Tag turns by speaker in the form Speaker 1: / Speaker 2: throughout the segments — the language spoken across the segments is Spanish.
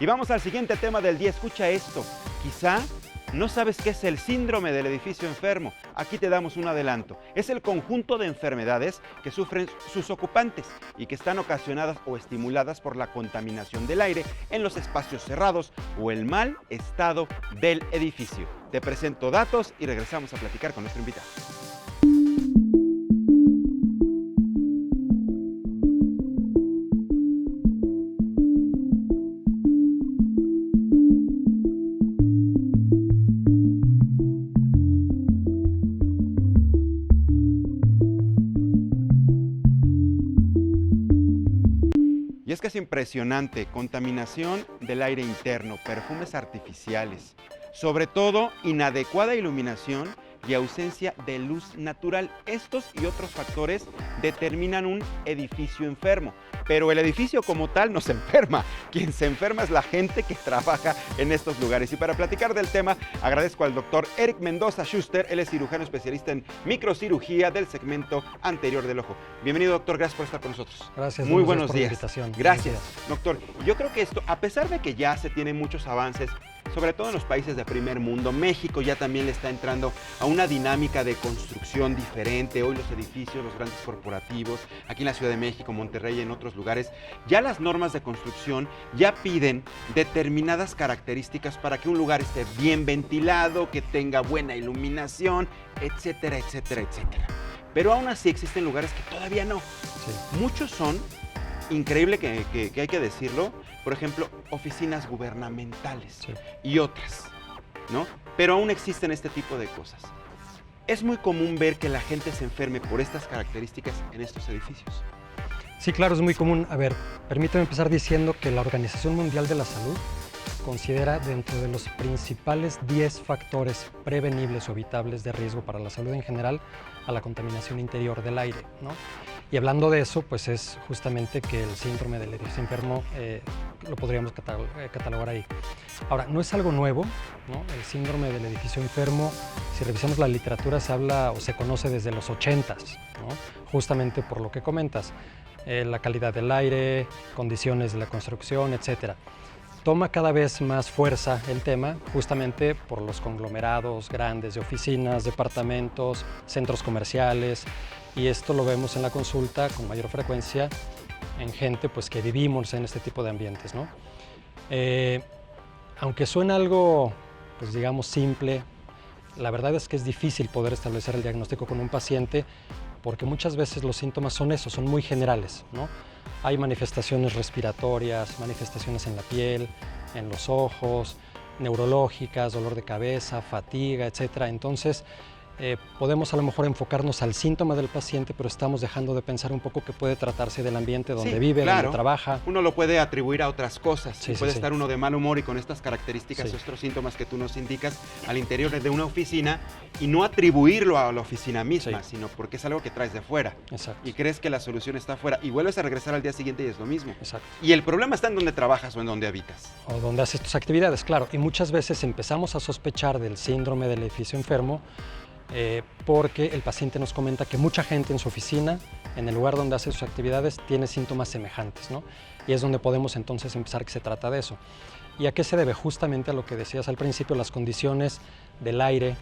Speaker 1: Y vamos al siguiente tema del día. Escucha esto. Quizá no sabes qué es el síndrome del edificio enfermo. Aquí te damos un adelanto. Es el conjunto de enfermedades que sufren sus ocupantes y que están ocasionadas o estimuladas por la contaminación del aire en los espacios cerrados o el mal estado del edificio. Te presento datos y regresamos a platicar con nuestro invitado. Y es que es impresionante, contaminación del aire interno, perfumes artificiales, sobre todo inadecuada iluminación y ausencia de luz natural. Estos y otros factores determinan un edificio enfermo, pero el edificio como tal no se enferma. Quien se enferma es la gente que trabaja en estos lugares. Y para platicar del tema, agradezco al doctor Eric Mendoza Schuster. Él es cirujano especialista en microcirugía del segmento anterior del ojo. Bienvenido, doctor, gracias por estar con nosotros.
Speaker 2: Gracias.
Speaker 1: Muy buenos
Speaker 2: por
Speaker 1: días.
Speaker 2: La invitación.
Speaker 1: Gracias, doctor. Yo creo que esto, a pesar de que ya se tienen muchos avances, sobre todo en los países de primer mundo, México ya también le está entrando a una dinámica de construcción diferente. Hoy los edificios, los grandes corporativos, aquí en la Ciudad de México, Monterrey y en otros lugares, ya las normas de construcción ya piden determinadas características para que un lugar esté bien ventilado, que tenga buena iluminación, etcétera, etcétera, etcétera. Pero aún así existen lugares que todavía no.
Speaker 2: Sí.
Speaker 1: Muchos son, increíble que hay que decirlo, por ejemplo, oficinas gubernamentales y otras, ¿no? Pero aún existen este tipo de cosas. Es muy común ver que la gente se enferme por estas características en estos edificios.
Speaker 2: Sí, claro, es muy común. A ver, permítame empezar diciendo que la Organización Mundial de la Salud considera dentro de los principales 10 factores prevenibles o evitables de riesgo para la salud en general a la contaminación interior del aire, ¿no? Y hablando de eso, pues es justamente que el síndrome del edificio enfermo lo podríamos catalogar ahí. Ahora, no es algo nuevo, ¿no? El síndrome del edificio enfermo, si revisamos la literatura, se habla o se conoce desde los 80s, ¿no? Justamente por lo que comentas, la calidad del aire, condiciones de la construcción, etcétera. Toma cada vez más fuerza el tema justamente por los conglomerados grandes de oficinas, departamentos, centros comerciales, y esto lo vemos en la consulta con mayor frecuencia en gente pues, que vivimos en este tipo de ambientes, ¿no? Aunque suena algo, pues digamos, simple, la verdad es que es difícil poder establecer el diagnóstico con un paciente porque muchas veces los síntomas son esos, son muy generales, ¿no? Hay manifestaciones respiratorias, manifestaciones en la piel, en los ojos, neurológicas, dolor de cabeza, fatiga, etc. Entonces, podemos a lo mejor enfocarnos al síntoma del paciente, pero estamos dejando de pensar un poco que puede tratarse del ambiente donde vive, donde trabaja.
Speaker 1: Uno lo puede atribuir a otras cosas. Puede estar uno de mal humor y con estas características y otros síntomas que tú nos indicas al interior de una oficina y no atribuirlo a la oficina misma, sino porque es algo que traes de fuera.
Speaker 2: Exacto.
Speaker 1: Y crees que la solución está afuera y vuelves a regresar al día siguiente y es lo mismo.
Speaker 2: Exacto.
Speaker 1: Y el problema está en donde trabajas o en donde habitas.
Speaker 2: O donde haces tus actividades, claro. Y muchas veces empezamos a sospechar del síndrome del edificio enfermo porque el paciente nos comenta que mucha gente en su oficina, en el lugar donde hace sus actividades, tiene síntomas semejantes, ¿no? Y es donde podemos entonces empezar que se trata de eso. ¿Y a qué se debe? Justamente a lo que decías al principio, las condiciones del aire,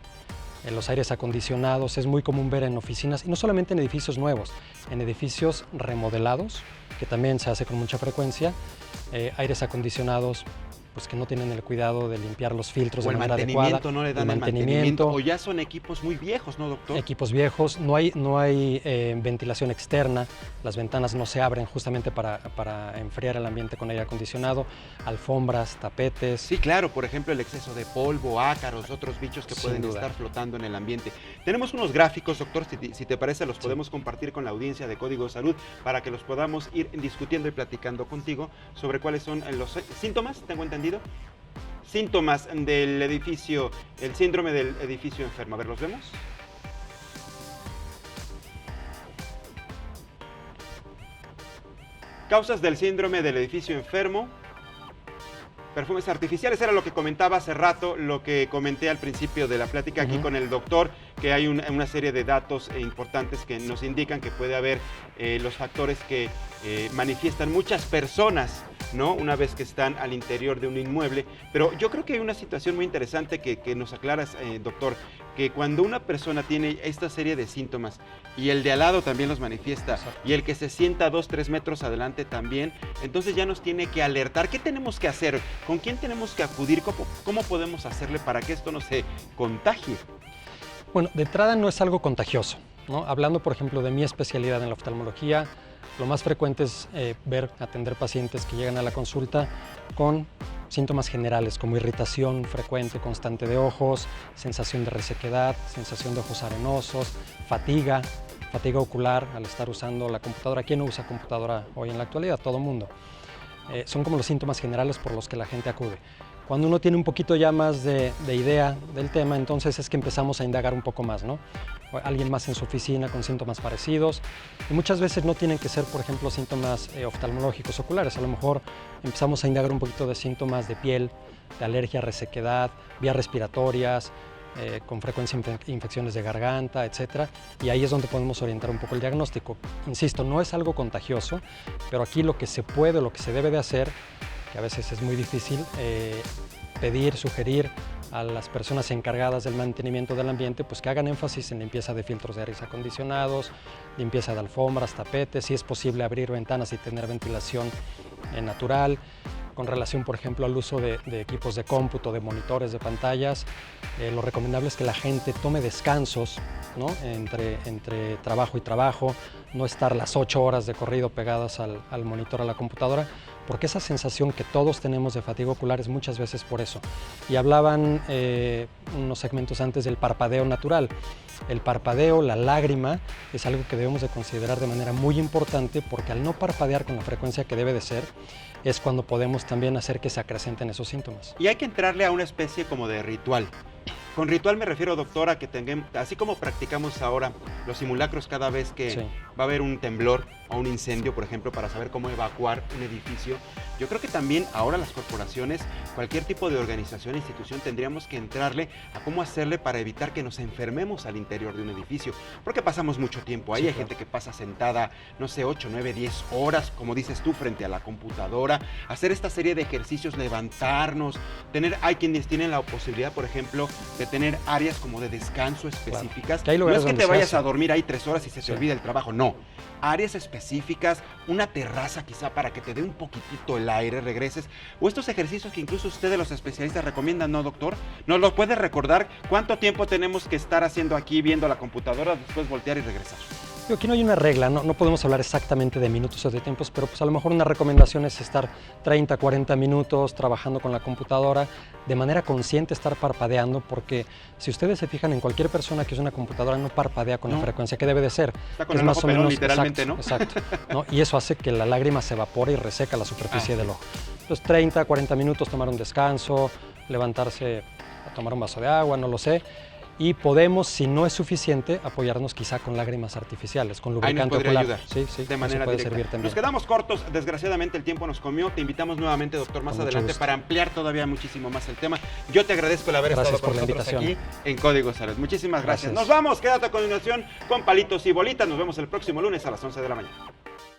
Speaker 2: en los aires acondicionados. Es muy común ver en oficinas, y no solamente en edificios nuevos, en edificios remodelados, que también se hace con mucha frecuencia, aires acondicionados pues que no tienen el cuidado de limpiar los filtros de manera adecuada.
Speaker 1: No le dan el mantenimiento. O ya son equipos muy viejos, ¿no, doctor?
Speaker 2: Equipos viejos, no hay ventilación externa, las ventanas no se abren justamente para enfriar el ambiente con aire acondicionado, alfombras, tapetes.
Speaker 1: Sí, claro, por ejemplo, el exceso de polvo, ácaros, otros bichos que pueden estar flotando en el ambiente. Tenemos unos gráficos, doctor, si te parece, los podemos compartir con la audiencia de Código Salud para que los podamos ir discutiendo y platicando contigo sobre cuáles son los síntomas, tengo entendido. Síntomas del edificio, el síndrome del edificio enfermo. A ver, ¿los vemos? Causas del síndrome del edificio enfermo. Perfumes artificiales, era lo que comentaba hace rato, lo que comenté al principio de la plática aquí con el doctor, que hay una serie de datos importantes que nos indican que puede haber los factores que manifiestan muchas personas ¿no? Una vez que están al interior de un inmueble. Pero yo creo que hay una situación muy interesante que nos aclaras, doctor, que cuando una persona tiene esta serie de síntomas y el de al lado también los manifiesta,
Speaker 2: Exacto.
Speaker 1: y el que se sienta 2-3 metros adelante también, entonces ya nos tiene que alertar. ¿Qué tenemos que hacer? ¿Con quién tenemos que acudir? ¿Cómo podemos hacerle para que esto no se contagie?
Speaker 2: Bueno, de entrada no es algo contagioso, ¿no? Hablando, por ejemplo, de mi especialidad en la oftalmología, lo más frecuente es atender pacientes que llegan a la consulta con síntomas generales como irritación frecuente, constante de ojos, sensación de resequedad, sensación de ojos arenosos, fatiga ocular al estar usando la computadora. ¿Quién no usa computadora hoy en la actualidad? Todo el mundo. Son como los síntomas generales por los que la gente acude. Cuando uno tiene un poquito ya más de idea del tema, entonces es que empezamos a indagar un poco más, ¿no? Alguien más en su oficina con síntomas parecidos. Y muchas veces no tienen que ser, por ejemplo, síntomas oftalmológicos oculares. A lo mejor empezamos a indagar un poquito de síntomas de piel, de alergia, resequedad, vías respiratorias, con frecuencia infecciones de garganta, etc. Y ahí es donde podemos orientar un poco el diagnóstico. Insisto, no es algo contagioso, pero aquí lo que se puede, lo que se debe de hacer, que a veces es muy difícil, sugerir a las personas encargadas del mantenimiento del ambiente, pues que hagan énfasis en limpieza de filtros de aires acondicionados, limpieza de alfombras, tapetes, si es posible abrir ventanas y tener ventilación natural. Con relación, por ejemplo, al uso de equipos de cómputo, de monitores, de pantallas, lo recomendable es que la gente tome descansos, ¿no? entre trabajo y trabajo, no estar las 8 horas de corrido pegadas al monitor, a la computadora, porque esa sensación que todos tenemos de fatiga ocular es muchas veces por eso. Y hablaban unos segmentos antes del parpadeo natural. El parpadeo, la lágrima, es algo que debemos de considerar de manera muy importante, porque al no parpadear con la frecuencia que debe de ser, es cuando podemos también hacer que se acrecenten esos síntomas.
Speaker 1: Y hay que entrarle a una especie como de ritual. Con ritual me refiero, doctora, que tengamos, así como practicamos ahora los simulacros cada vez que
Speaker 2: Sí.
Speaker 1: va a haber un temblor o un incendio, por ejemplo, para saber cómo evacuar un edificio, yo creo que también ahora las corporaciones, cualquier tipo de organización, institución, tendríamos que entrarle a cómo hacerle para evitar que nos enfermemos al interior de un edificio, porque pasamos mucho tiempo ahí,
Speaker 2: Sí,
Speaker 1: hay
Speaker 2: claro.
Speaker 1: gente que pasa sentada, no sé, 8, 9, 10 horas, como dices tú, frente a la computadora, hacer esta serie de ejercicios, levantarnos, hay quienes tienen la posibilidad, por ejemplo, de tener áreas como de descanso específicas.
Speaker 2: Que hay
Speaker 1: No
Speaker 2: lugares
Speaker 1: es que
Speaker 2: donde
Speaker 1: te
Speaker 2: se
Speaker 1: vayas
Speaker 2: hace.
Speaker 1: a dormir ahí 3 horas y se te
Speaker 2: Sí.
Speaker 1: olvida el trabajo, no. Áreas específicas, una terraza quizá para que te dé un poquitito el aire, regreses, o estos ejercicios que incluso ustedes los especialistas recomiendan, ¿no, doctor? ¿Nos lo puede recordar? ¿Cuánto tiempo tenemos que estar haciendo aquí viendo la computadora, después voltear y regresar?
Speaker 2: Aquí no hay una regla, no podemos hablar exactamente de minutos o de tiempos, pero pues a lo mejor una recomendación es estar 30, 40 minutos trabajando con la computadora, de manera consciente estar parpadeando, porque si ustedes se fijan en cualquier persona que usa una computadora no parpadea con la frecuencia que debe de ser.
Speaker 1: Está con
Speaker 2: Es
Speaker 1: el
Speaker 2: más
Speaker 1: ojo
Speaker 2: o
Speaker 1: pelón,
Speaker 2: menos
Speaker 1: literalmente,
Speaker 2: exacto, ¿no? Y eso hace que la lágrima se evapore y reseca la superficie
Speaker 1: Ah, sí.
Speaker 2: del ojo. Entonces 30, 40 minutos, tomar un descanso, levantarse a tomar un vaso de agua, no lo sé. Y podemos, si no es suficiente, apoyarnos quizá con lágrimas artificiales, con
Speaker 1: Ahí nos
Speaker 2: lubricante
Speaker 1: podría
Speaker 2: ocular.
Speaker 1: ayudar
Speaker 2: Sí,
Speaker 1: de manera
Speaker 2: eso puede
Speaker 1: directa.
Speaker 2: servir también.
Speaker 1: Nos quedamos cortos, desgraciadamente el tiempo nos comió. Te invitamos nuevamente, doctor, más
Speaker 2: Con mucho
Speaker 1: adelante
Speaker 2: gusto.
Speaker 1: para ampliar todavía muchísimo más el tema. Yo te agradezco el haber
Speaker 2: Gracias
Speaker 1: estado con
Speaker 2: por la
Speaker 1: nosotros
Speaker 2: invitación.
Speaker 1: aquí en Código Salud. Muchísimas gracias.
Speaker 2: Gracias.
Speaker 1: Nos vamos, quédate a continuación con Palitos y Bolitas. Nos vemos el próximo lunes a las 11 de la mañana.